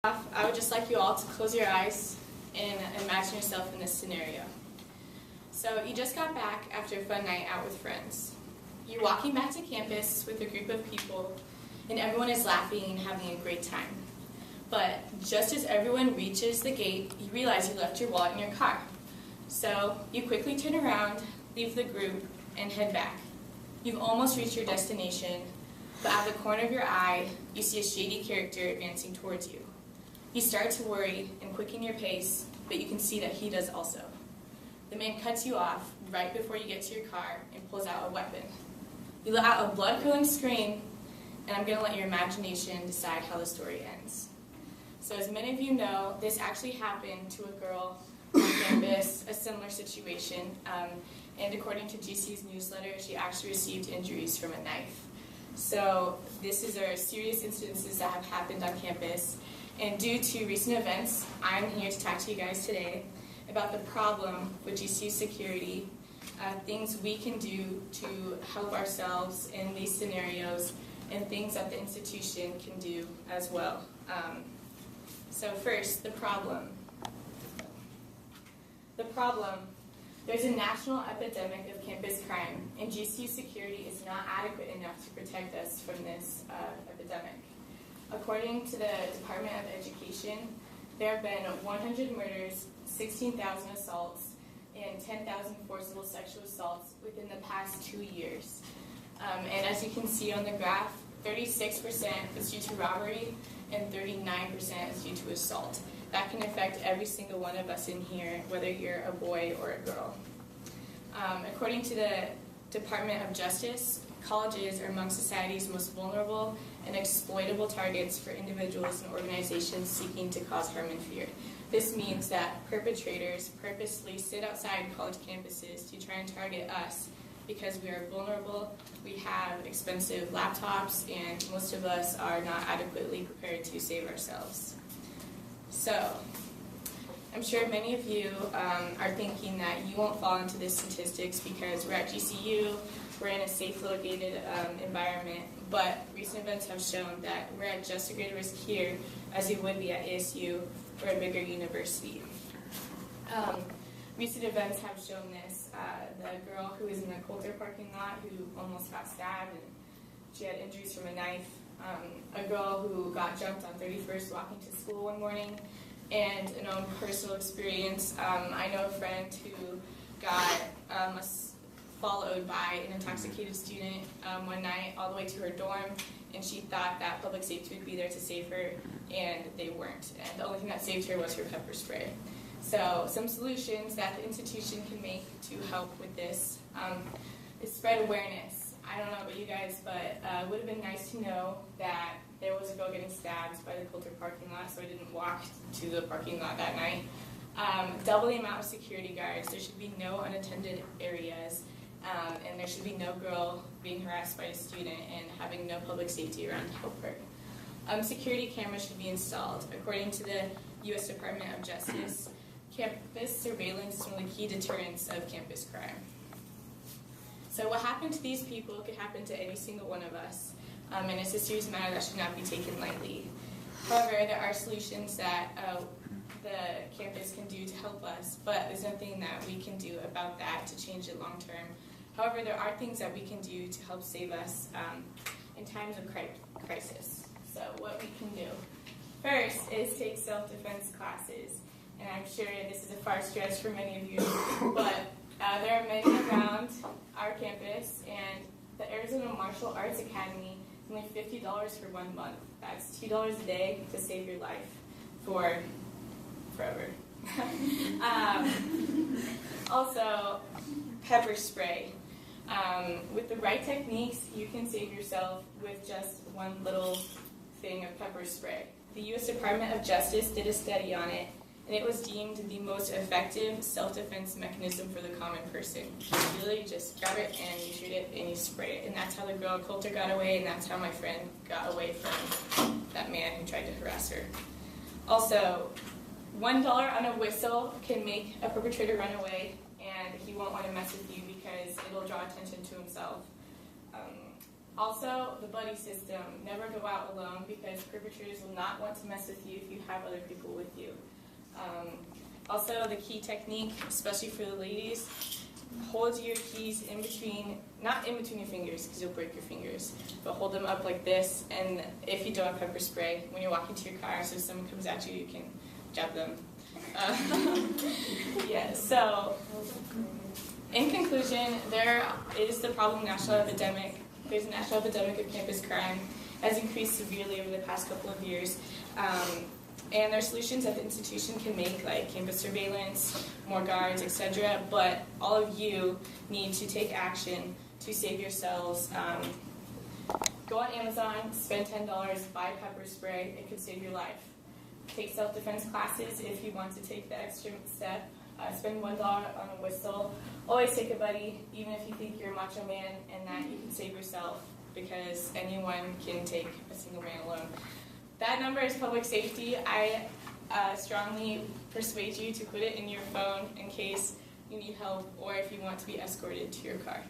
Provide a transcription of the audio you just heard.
I would just like you all to close your eyes and imagine yourself in this scenario. So you just got back after a fun night out with friends. You're walking back to campus with a group of people and everyone is laughing and having a great time. But just as everyone reaches the gate, you realize you left your wallet in your car. So you quickly turn around, leave the group, and head back. You've almost reached your destination, but out of the corner of your eye, you see a shady character advancing towards you. You start to worry and quicken your pace, but you can see that he does also. The man cuts you off right before you get to your car and pulls out a weapon. You let out a blood-curdling scream, and I'm going to let your imagination decide how the story ends. So as many of you know, this actually happened to a girl on campus, a similar situation, and according to GC's newsletter, she actually received injuries from a knife. So this is our serious incidences that have happened on campus, and due to recent events, I'm here to talk to you guys today about the problem with GCU security, things we can do to help ourselves in these scenarios, and things that the institution can do as well. So first, the problem. There's a national epidemic of campus crime, and GCU security is not adequate enough to protect us from this epidemic. According to the Department of Education, there have been 100 murders, 16,000 assaults, and 10,000 forcible sexual assaults within the past 2 years. And as you can see on the graph, 36% is due to robbery and 39% is due to assault. That can affect every single one of us in here, whether you're a boy or a girl. According to the Department of Justice, colleges are among society's most vulnerable and exploitable targets for individuals and organizations seeking to cause harm and fear. This means that perpetrators purposely sit outside college campuses to try and target us because we are vulnerable, we have expensive laptops, and most of us are not adequately prepared to save ourselves. So, I'm sure many of you are thinking that you won't fall into these statistics because we're at GCU, we're in a safe located environment, but recent events have shown that we're at just as great a risk here as we would be at ASU or a bigger university. Recent events have shown this. The girl who was in the Coulter parking lot who almost got stabbed and she had injuries from a knife. A girl who got jumped on 31st walking to school one morning, and an own personal experience. I know a friend who got followed by an intoxicated student one night all the way to her dorm, and she thought that public safety would be there to save her, and they weren't. And the only thing that saved her was her pepper spray. So some solutions that the institution can make to help with this is spread awareness. I don't know about you guys, but it would have been nice to know that there was a girl getting stabbed by the Coulter parking lot, so I didn't walk to the parking lot that night. Double the amount of security guards. There should be no unattended areas, and there should be no girl being harassed by a student and having no public safety around to help her. Security cameras should be installed. According to the U.S. Department of Justice, campus surveillance is one of the key deterrents of campus crime. So what happened to these people could happen to any single one of us, and it's a serious matter that should not be taken lightly. However, there are solutions that the campus can do to help us, but there's nothing that we can do about that to change it long term. However, there are things that we can do to help save us in times of crisis. So what we can do first is take self-defense classes, and I'm sure this is a far stretch for many of you, but there are many around our campus, and the Arizona Martial Arts Academy is only $50 for 1 month. That's $2 a day to save your life for forever. Also, pepper spray. With the right techniques, you can save yourself with just one little thing of pepper spray. The U.S. Department of Justice did a study on it, and it was deemed the most effective self-defense mechanism for the common person. You really just grab it and you shoot it and you spray it. And that's how the girl at Coulter got away, and that's how my friend got away from that man who tried to harass her. Also, $1 on a whistle can make a perpetrator run away, and he won't want to mess with you because it'll draw attention to himself. Also, the buddy system. Never go out alone because perpetrators will not want to mess with you if you have other people with you. Also, the key technique, especially for the ladies, hold your keys in between, not in between your fingers because you'll break your fingers, but hold them up like this, and if you don't have pepper spray, when you're walking to your car, so if someone comes at you, you can jab them. Yeah, so in conclusion, there is the problem national epidemic. There's a national epidemic of campus crime, has increased severely over the past couple of years. And there are solutions that the institution can make, like campus surveillance, more guards, etc. But all of you need to take action to save yourselves. Go on Amazon, spend $10, buy pepper spray. It could save your life. Take self-defense classes if you want to take the extra step. Spend $1 on a whistle. Always take a buddy, even if you think you're a macho man, and that you can save yourself because anyone can take a single man alone. That number is public safety. I strongly persuade you to put it in your phone in case you need help or if you want to be escorted to your car.